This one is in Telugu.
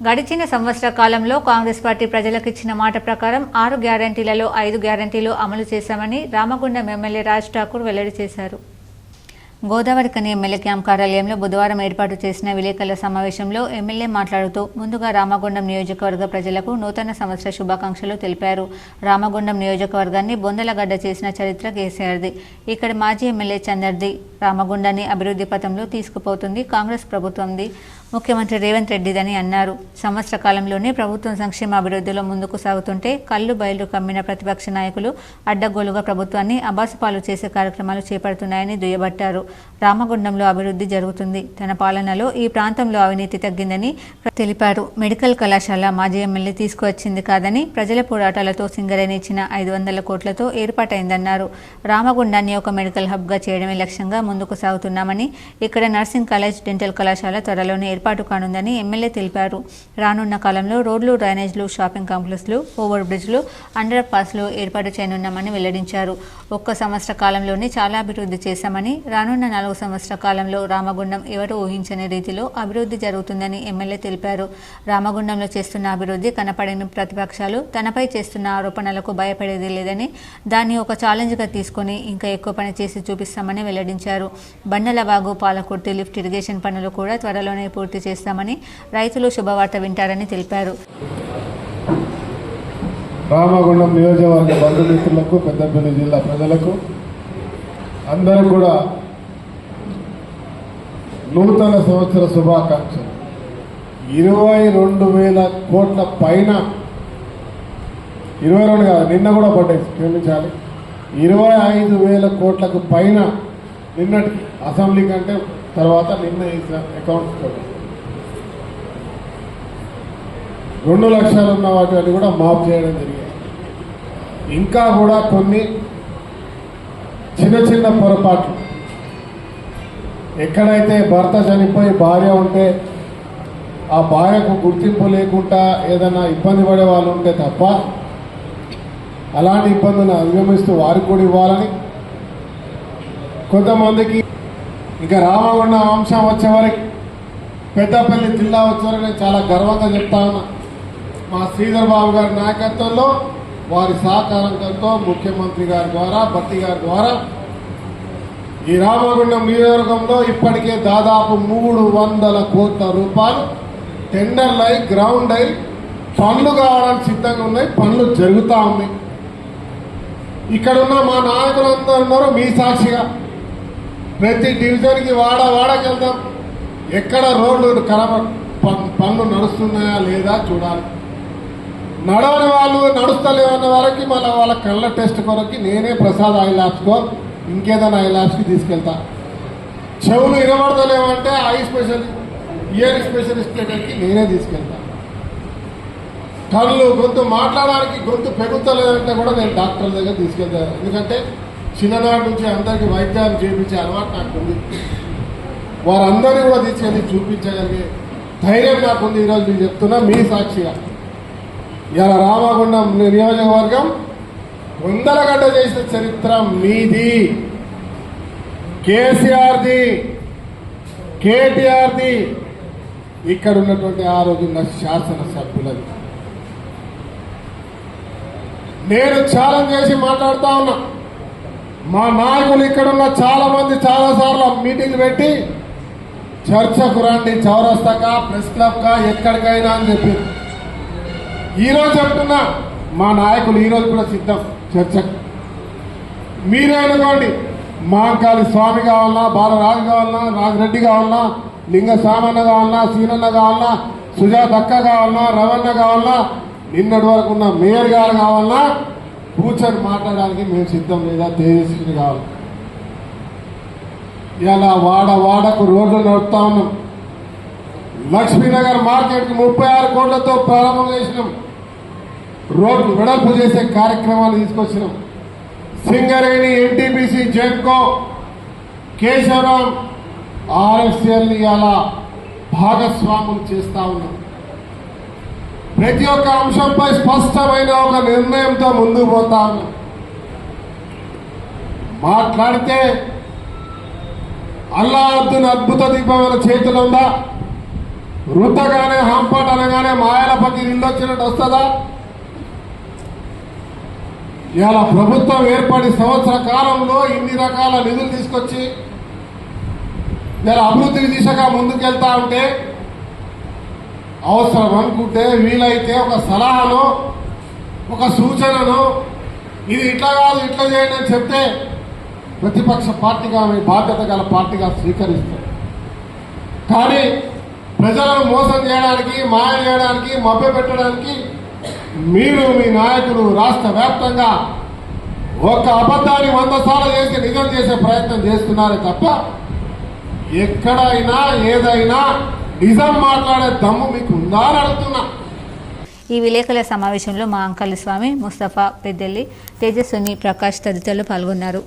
గడిచిన సంవత్సర కాలంలో కాంగ్రెస్ పార్టీ ప్రజలకు ఇచ్చిన మాట ప్రకారం 6 గ్యారెంటీలలో 5 గ్యారెంటీలు అమలు చేశామని రామగుండం ఎమ్మెల్యే రాజ్ ఠాకూర్ వెల్లడి చేశారు. గోదావరిఖని ఎమ్మెల్యే క్యాంప్ కార్యాలయంలో బుధవారం ఏర్పాటు చేసిన విలేకరుల సమావేశంలో ఎమ్మెల్యే మాట్లాడుతూ ముందుగా రామగుండం నియోజకవర్గ ప్రజలకు నూతన సంవత్సర శుభాకాంక్షలు తెలిపారు. రామగుండం నియోజకవర్గాన్ని బొందలగడ్డ చేసిన చరిత్ర కేసీఆర్ది. ఇక్కడ మాజీ ఎమ్మెల్యే చందర్ది. రామగుండాన్ని అభివృద్ధి పథంలో తీసుకుపోతుంది కాంగ్రెస్ ప్రభుత్వంది, ముఖ్యమంత్రి రేవంత్ రెడ్డిదని అన్నారు. సంవత్సర కాలంలోనే ప్రభుత్వం సంక్షేమ అభివృద్ధిలో ముందుకు సాగుతుంటే కళ్ళు బయలు కమ్మిన ప్రతిపక్ష నాయకులు అడ్డగోలుగా ప్రభుత్వాన్ని అబాసుపాలు చేసే కార్యక్రమాలు చేపడుతున్నాయని దుయ్యబట్టారు. రామగుండంలో అభివృద్ధి జరుగుతుంది. తన పాలనలో ఈ ప్రాంతంలో అవినీతి తగ్గిందని తెలిపారు. మెడికల్ కళాశాల మాజీ ఎమ్మెల్యే తీసుకువచ్చింది కాదని ప్రజల పోరాటాలతో సింగరేణి ఇచ్చిన 500 కోట్లతో ఏర్పాటైందన్నారు. రామగుండాన్ని ఒక మెడికల్ హబ్గా చేయడమే లక్ష్యంగా ముందుకు సాగుతున్నామని, ఇక్కడ నర్సింగ్ కాలేజ్, డెంటల్ కళాశాల త్వరలోనే ఏర్పాటు కానుందని ఎమ్మెల్యే తెలిపారు. రానున్న కాలంలో రోడ్లు, డ్రైనేజ్లు, షాపింగ్ కాంప్లెక్స్లు, ఓవర్ బ్రిడ్జ్లు, అండర్ పాస్లు ఏర్పాటు చేయనున్నామని వెల్లడించారు. ఒక్క సంవత్సర కాలంలోనే చాలా అభివృద్ధి చేశామని, రానున్న 4 సంవత్సర కాలంలో రామగుండం ఎవరు ఊహించని రీతిలో అభివృద్ధి జరుగుతుందని ఎమ్మెల్యే తెలిపారు. రామగుండంలో చేస్తున్న అభివృద్ధి కనపడని ప్రతిపక్షాలు తనపై చేస్తున్న ఆరోపణలకు భయపడేది లేదని, దాన్ని ఒక ఛాలెంజ్గా తీసుకుని ఇంకా ఎక్కువ పని చేసి చూపిస్తామని వెల్లడించారు. బండలవాగు, పాలకుర్తి లిఫ్ట్ ఇరిగేషన్ పనులు కూడా త్వరలోనే పూర్తి చేస్తామని, రైతులు శుభవార్త వింటారని తెలిపారు. రామగుండం నియోజకవర్గ బంధుమిత్రులకు, పెద్దపల్లి జిల్లా ప్రజలకు అందరూ కూడా నూతన సంవత్సర శుభాకాంక్షలు. 22,000 కోట్ల పైన, 22 కాదు, నిన్న కూడా పడ్డాయి, క్షమించాలి, 25,000 కోట్లకు పైన నిన్నటికి అసెంబ్లీ కంటే తర్వాత నిన్న అకౌంట్స్ 2 లక్షలు ఉన్న వాటిని కూడా మాఫ్ చేయడం జరిగింది. ఇంకా కూడా కొన్ని చిన్న పొరపాట్లు, ఎక్కడైతే భర్త చనిపోయి భార్య ఉంటే ఆ భార్యకు గుర్తింపు లేకుండా ఏదైనా ఇబ్బంది పడే వాళ్ళు ఉంటే తప్ప అలాంటి ఇబ్బందులను అధిగమిస్తూ వారికి కూడా ఇవ్వాలని, కొంతమందికి ఇంకా రామగుండం అంశం వచ్చేవరకు, పెద్దపల్లి జిల్లా వచ్చేవరకు నేను చాలా గర్వంగా చెప్తా ఉన్నా. మా శ్రీధర్ బాబు గారి నాయకత్వంలో, వారి సహకారంతో, ముఖ్యమంత్రి గారి ద్వారా, భట్టి గారి ద్వారా ఈ రామగుండం నియోజకవర్గంలో ఇప్పటికే దాదాపు 300 కోట్ల రూపాయలు టెండర్లు అయి, గ్రౌండ్ అయి, పనులు కావడానికి సిద్ధంగా ఉన్నాయి, పనులు జరుగుతూ ఉన్నాయి. ఇక్కడున్న మా నాయకులందరూ ఉన్నారు. మీ సాక్షిగా ప్రతి డివిజన్కి వాడకి వెళ్దాం, ఎక్కడ రోడ్లు పనులు నడుస్తున్నాయా లేదా చూడాలి. నడవని వాళ్ళు, నడుస్తలేవన్న వాళ్ళకి మళ్ళీ వాళ్ళ కళ్ళ టెస్ట్ కొరకి నేనే ప్రసాద్ ఐ ల్యాబ్స్కో ఇంకేదైనా ఐ ల్యాబ్స్కి తీసుకెళ్తా. చెవులు వినబడతలేమంటే ఐ స్పెషలిస్ట్, ఇయర్ స్పెషలిస్ట్ దగ్గరికి నేనే తీసుకెళ్తా. కళ్ళు, గొంతు మాట్లాడడానికి గొంతు పెరుగుతలేదంటే కూడా నేను డాక్టర్ దగ్గర తీసుకెళ్తాను. ఎందుకంటే చిన్ననాటి నుంచి అందరికీ వైద్యాలు చేయించే అలవాటు నాకు ఉంది. వారందరినీ కూడా తీసుకెళ్ళి చూపించగలిగే ధైర్యం నాకుంది. ఈరోజు నేను చెప్తున్నా మీ సాక్షిగా, ఇలా రామగుండం నియోజకవర్గం బొందలగడ్డ చేసిన చరిత్ర మీది, కేసీఆర్ది, కేటీఆర్ది, ఇక్కడ ఉన్నటువంటి ఆ రోజున్న శాసనసభ్యులది. నేను ఛాలెంజ్ చేసి మాట్లాడుతా ఉన్నా. మా నాయకులు ఇక్కడున్న చాలా మంది చాలాసార్లు మీటింగ్లు పెట్టి చర్చకు రండి, చౌరస్తాకా, ప్రెస్ క్లబ్కా, ఎక్కడికైనా అని చెప్పి. ఈరోజు చెప్తున్నా, మా నాయకులు ఈరోజు కూడా సిద్ధం చర్చకు. మీరే అనుకోండి, మాంకాళి స్వామి కావాలన్నా, బాలరాజు కావాలన్నా, రాజరెడ్డి కావాలన్నా, లింగ సామన్న కావాలన్నా, సీనన్న కావాలన్నా, సుజాత అక్క కావాలన్నా, రవణ కావాలన్నా, నిన్నటి వరకు ఉన్న మేయర్ గారు కావాలన్నా కూర్చొని మాట్లాడడానికి మేము సిద్ధం. లేదా తేజస్విని కావాలి. ఇలా వాడకు రోడ్లు నడుపుతా ఉన్నాం. లక్ష్మీనగర్ మార్కెట్కి 36 కోట్లతో ప్రారంభం చేసినాం. రోడ్లు వెడల్పు చేసే కార్యక్రమాలు తీసుకొచ్చినాం. సింగరేణి, ఎన్టీపీసీ, జెన్కో, కేశవరాం, ఆర్ఎఫ్సిఎల్ని ఇలా భాగస్వాములు చేస్తా ఉన్నాం. ప్రతి ఒక్క అంశంపై స్పష్టమైన ఒక నిర్ణయంతో ముందుకు పోతా ఉన్నాం. మాట్లాడితే అల్లాహ్ అద్భుత దీపం చేతిలో ఉందా? రుద్దగానే హాంపాట్ అనగానే మాయల పక్కి ఇల్లు వచ్చినట్టు వస్తుందా? ఇలా ప్రభుత్వం ఏర్పడి సంవత్సర కాలంలో ఇన్ని రకాల నిధులు తీసుకొచ్చి ఇలా అభివృద్ధి దిశగా ముందుకెళ్తా ఉంటే అవసరం అనుకుంటే వీలైతే ఒక సలహాను ఒక సూచనను ఇది ఇట్లా కాదు ఇట్లా చేయండి అని చెప్తే ప్రతిపక్ష పార్టీగా మీ బాధ్యత గల పార్టీగా స్వీకరిస్తారు. కానీ ప్రజలను మోసం చేయడానికి మాయ చేయడానికి మభ్యపెట్టడానికి మీరు మీ నాయకులు రాష్ట్ర వ్యాప్తంగా ఒక అబద్ధాన్ని 100 సార్లు చేసి నిజం చేసే ప్రయత్నం చేస్తున్నారే తప్ప ఎక్కడైనా ఏదైనా నిజం మాట్లాడే దమ్ము మీకు ఉందా అని అడుగుతున్నా. ఈ విలేకరుల సమావేశంలో మా అంకల్ స్వామి, ముస్తఫా, పెద్దెల్లి, తేజస్విని, ప్రకాష్ తదితరులు పాల్గొన్నారు.